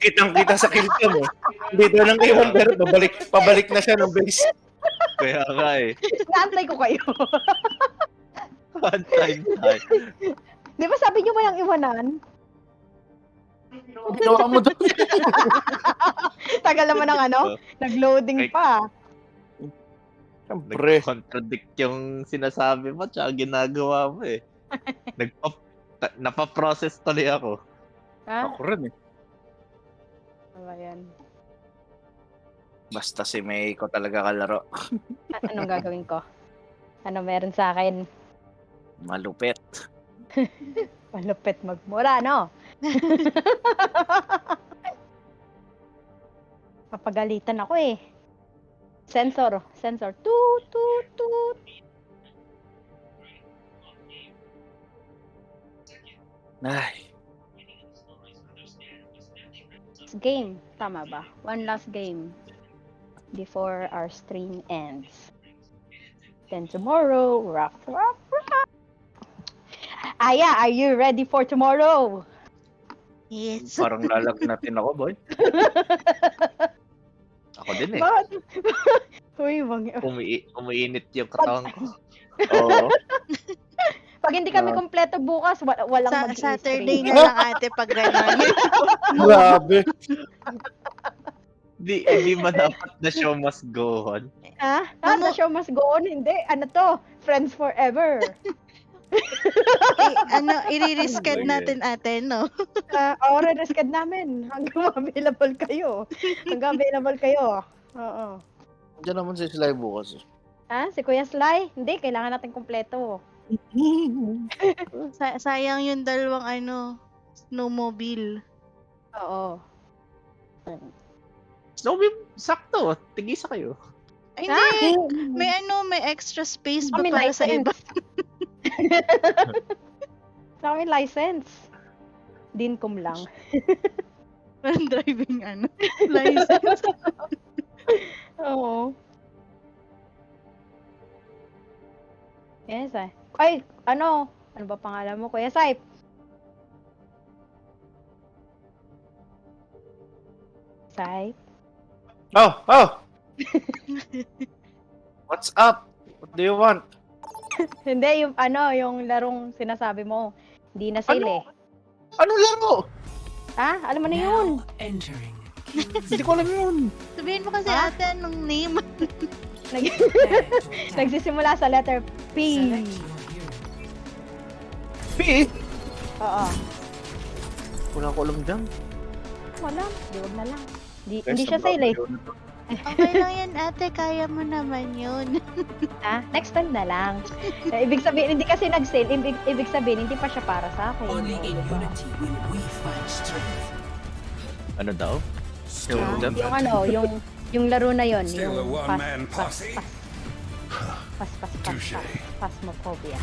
Kitang-kita sa kill cam eh. Hindi daw nang iwan pero pabalik na siya ng base. Kaya nga eh. Naantay ko kayo. One time. Di ba sabi niyo walang iwanan? Ginawa mo doon. Tagal naman ng ano? Nag-loading pa. Siyempre. Nag-contradict yung sinasabi mo tsaka ginagawa mo eh. Napaprocess tuloy ako. Ha? Ako rin eh. Ano yan? Basta si Meiko talaga kalaro. Anong gagawin ko? Ano meron sa akin? Malupit. Malupit magmura, no? Papagalitan ako eh. Sensor. Toot, toot, toot. Ay. Game. Tama ba? One last game. Before our stream ends. Then tomorrow, rock. Aya, are you ready for tomorrow? Yes. Parang lalagnatin ako, boy. Ako din eh. Bakit? Uy, Umiinit yung katawan ko. Oo. Pag hindi kami kompleto bukas, walang Saturday mag-i-stream. na lang ate pag gano'n. Grabe. Hindi man dapat the show must go on. Ha? The show must go on? Hindi. Ano to? Friends forever. I-re-risked natin ate, no? Re-risked namin. Hanggang available kayo. Oo. Diyan naman si Sly bukas. Ha? Si Kuya Sly? Hindi, kailangan natin kompleto. Sayang yung dalawang snowmobile. Oo. Snowbeam, sakto. Tigisa kayo. Ay, hindi. May extra space ba May para sa iba? May license. Dincom lang. Parang driving license. Oo. Yes, ay. Ay, ano ba pangalan mo, Kuya Saip? Saip? Oh! What's up? What do you want? Hindi, yung larong sinasabi mo. Hindi na sale eh. Ano laro? Ha? Alam mo na yun. Entering. Hindi ko alam yun. Sabihin mo kasi ate anong name. Nagsisimula sa letter P. Select your hero. P? Oo. Wala ko alam dyan. wala. Di, wag na lang. Guys, Hindi siya sale eh. Okay lang yan ate, kaya mo naman yun. Ah, next time na lang. Ibig sabihin, hindi kasi nag-sale. Ibig sabihin, hindi pa siya para sa akin. Only in Diba? unity will we find strength. Ano daw? Ah, Yung yung ano, yung laro na yon, Still a yung one-man posse? Phasmophobia.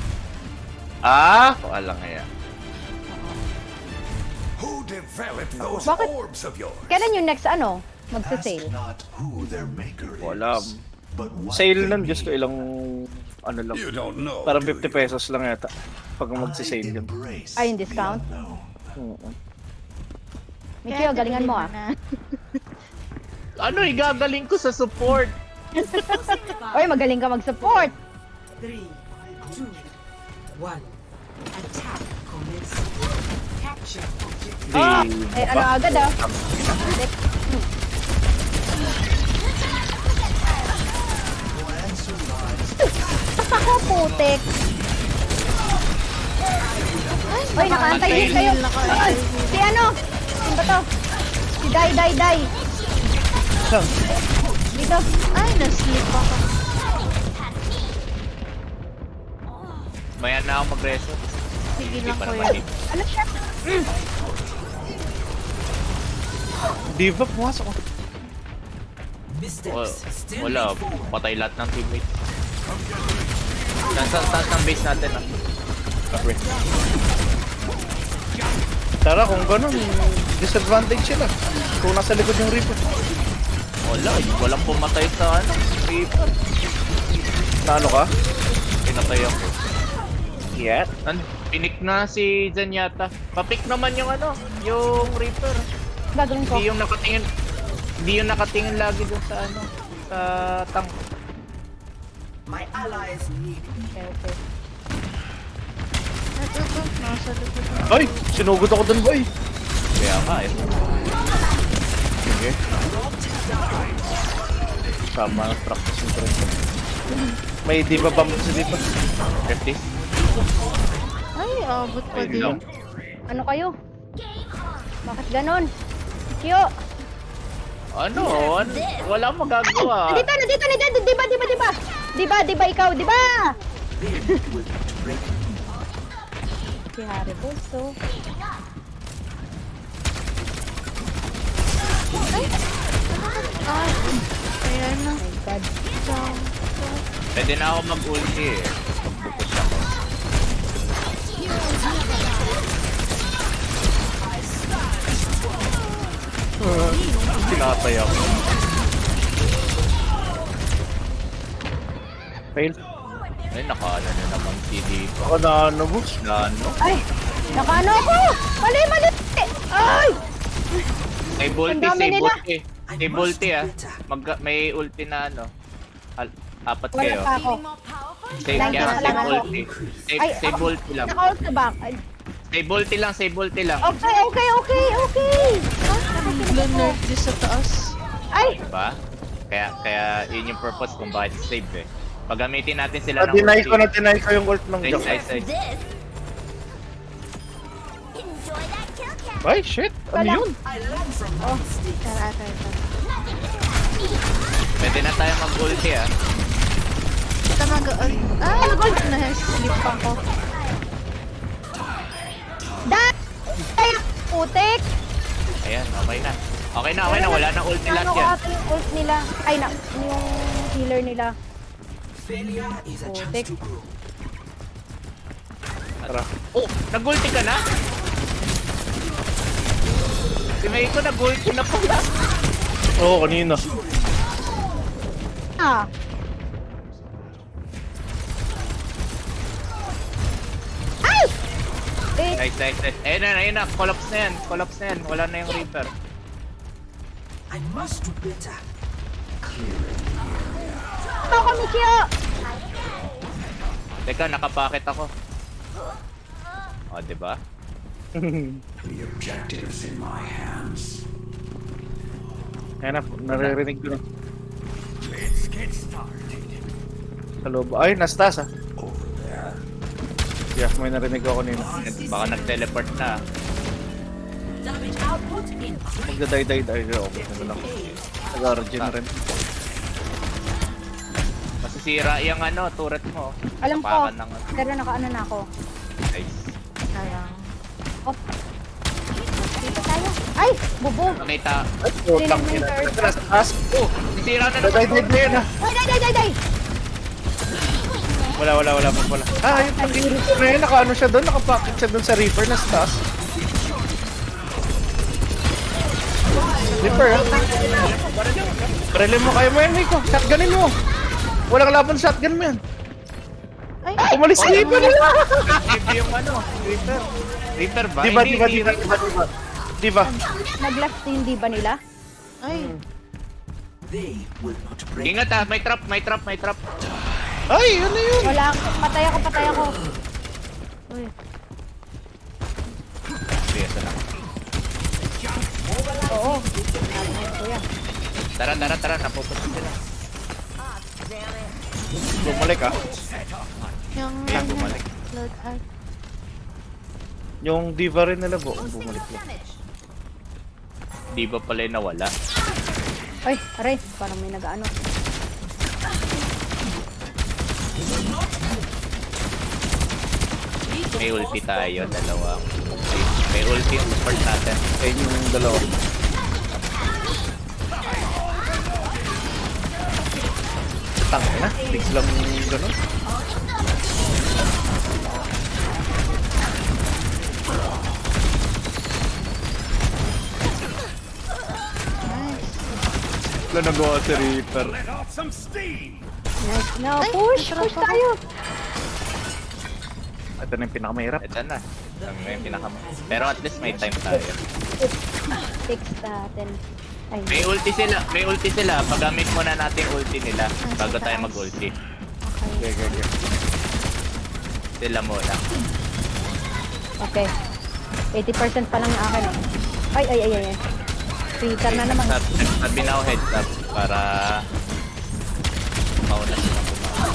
Wala nga yan. Who developed those Bakit? orbs of yours? Kailan yung next ano, magsa-sale? not who their maker Wala. but what Sale they nun, Diyos ko, ilang ano lang. You don't know. Parang do 50 you? pesos lang yata. Pag magsisale yun. Embrace Ay, yung discount? the unknown. Oo. Mikio, galingan mo ah. Ano igagaling ko sa support? Oy, magaling ka mag-support! 3, 2, 1. Attack commencing. Capture objective. Oh, Di eh, ano ba? agad ah. Ako, putik. Oy, nakaantay din kayo. Ay, si ano? Sino ba to? Si Dai. Dito. Ay, naslip ako. Maya na ako mag-reso. Sige Hindi lang pa kuya. naman eh. Ano siya? Diva, pumasok ko. Missteps still Wala, move forward. patay lahat ng teammates. Taas ng base natin ah. Okay. Tara, kung ganun, disadvantage sila. Kung nasa likod yung Reaper. Walang pumatay sa ano. Reaper. Talo ka? Pinatay ako. Yeah. Pinik na si Zen yata. Papik naman yung ano, yung Reaper. Gagawin ko. Hindi yung nakatingin lagi dun sa ano, sa tank. My allies need Okay. Ito, nasa likod na. Ay! Sinugod ako dun, boy! Kaya nga eh. Sige. Tama, practice yung trend. May diva bomb sa dito. 50. Ay, abot pa Ayun din. lang. Ano kayo? Bakit ganon? Kyo! Ano? Wala akong magagawa. Nandito, diba, ikaw, diba? Si Harry Bolso. Ay, ayan na. Oh my God. Pwede na ako mag-ulti eh. Mag-focus ako. Tinatay ako. Fail. Ay, nakaano na naman si dito. Ako na ano, boss? Na ano? Ay! Nakaano ako! Mali! Ay! May ulti, Ang dami save nila. ulti. Save ulti ah. May ulti na ano. Apat Wala kayo. pa ako. Save Lang kaya na save lang ako. ulti. Ay, Save ulti lang. Naka-out na ba? Ay, Save ulti lang, save ulti lang. Okay! Nag-nerf din sa taas. Ay! Diba? Kaya yun yung purpose kung bakit save eh. Pagamitin natin sila ng Na-deny ulti. ko yung ult ng Nice, Jock. nice, nice. This. Enjoy that kill cam. Ay, shit! Ano yun? I learn from my mistakes. Tara. Pwede na tayo mag-ulti ah. Ito mag-on. Na-slip ako. Ay! Putik! Ayan, okay na. Okay na. Wala na ulti lahat Ano ko yan. ata yung ult nila? Ay, yung healer nila. Failure is a chance Putik. to grow. Tara. Oh, nag-ulti ka na? Si Meiko nag-ulti na pala. Oo, kanina. Ah! Ay! Eh, Nice. Ayun na. Collapse na yan. Wala na yung Reaper. I must do better. ito ko, Mikio! Teka, nakapakit ako. O, diba? The objective's in my hands. Ayan na, naririnig ko na. Let's get started. Sa loob. Ay, nastas ah. Over there. Yeah, may narinig ako kanina. Baka nag-teleport na. Damage output in 3. Magda-die. Okay, ano lang. Nag-regenerate. Masisira yung turret mo. Alam ko. Tapakan ng Pero nakaano na ako. Nice. Sayang. Dito tayo. Ay! Bubo! Nakita. Ay, putang Sino yung ina. third? Nasa taas. Nasira na naman. Die na. Ay! Wala. Ah, yung pag-Reaper na yun, naka-ano siya doon, nakapacket siya doon sa Reaper na taas. Reaper, ha? Barilin mo kayo mo yan, Miko. Shotgunin mo. Walang laban sa shotgun mo yan. Ay! Umalis si Reaper na. Maybe yung Reaper. Reaper ba? Diba? Hindi. Diba? Nag-last hindi ba nila? Ay! They will not break. Ingat ah, may trap. Ay, ano yun? Wala ako. Patay ako. Uy. Biyasa na. Oo. Kuya. Tara, napupunta sila. Bumalik, ha? Yung Kaya bumalik. load out. Yung diva rin nila, bumalik lang. Di ba pala yung nawala? Ay, aray. Parang may nag-ano. May ulti tayo, dalawa. May ulti yung support natin. Ayun yung dalawa. Tangin na, bigs lang yung gano'n. Wala nagawa si Reaper. Let off some steam. Nice. No, Ay, push tayo. Ito na yung pinakamahirap. Ito na. Ang may Pero at least may time tayo. Fix natin. Ay, May ulti sila. Pagamit muna natin yung ulti nila bago tayo mag-ulti. okay. Sila muna. Okay. 80% pa lang yung akin. Ay. Freezer na naman. Sabi na ako heads up para mauna sila kumain.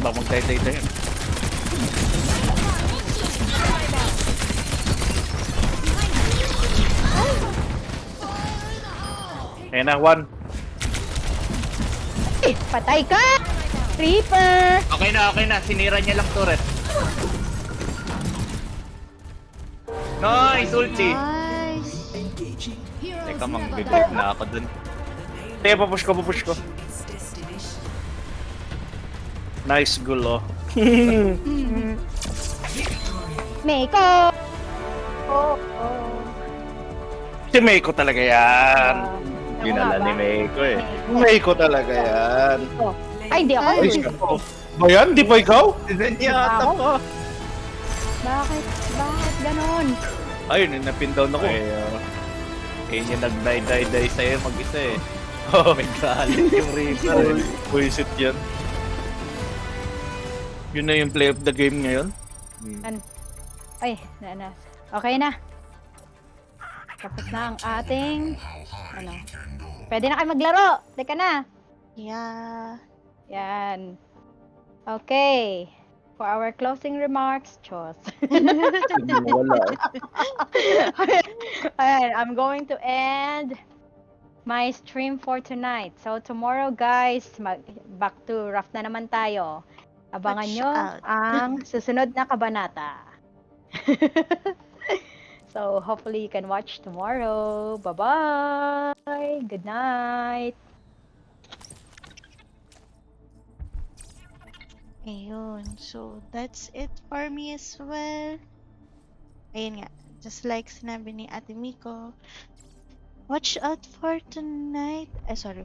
Baka magtay-tay-tay. Ayan na, one. Eh, patay ka! Reaper! Okay na. Sinira niya lang turret. Nice ulti! Nice! Engaging. Teka, mang-grip na ako dun. Teka, papush ko. Nice goal, oh. Meiko! Si Meiko talaga yan. Ginala ni Meiko eh. Meiko talaga yan. Ay, hindi ako. Ay, siya po. Ba yan? Di ba ikaw? Yata po. Bakit ganon? Ayun, napin down ako. Yun yung nag-die sa'yo mag-isa eh. Oh, may galit yung Reaper eh. Buisit yan. Yun na yung play of the game ngayon. Ay, na. Okay na. Tapos na ang ating Pwede na kayo maglaro. Teka na. Yeah. Yan. Okay. For our closing remarks, Chos. Wala. Ayan, I'm going to end my stream for tonight. So tomorrow, guys, back to Rough na naman tayo. Abangan Watch nyo out. ang susunod na kabanata. So hopefully you can watch tomorrow. Bye-bye. Good night. Ayun. So, that's it for me as well. Ayun nga. Just like sinabi ni Ate Miko, watch out for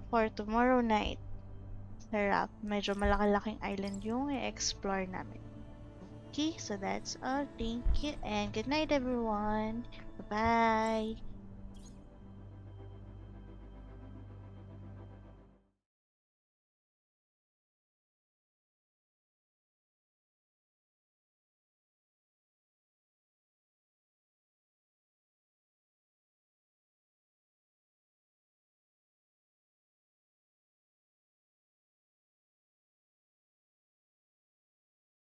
for tomorrow night. Sarap. Medyo malaki-laking island yung i-explore namin. Okay, so that's all. Thank you and good night everyone. Bye-bye.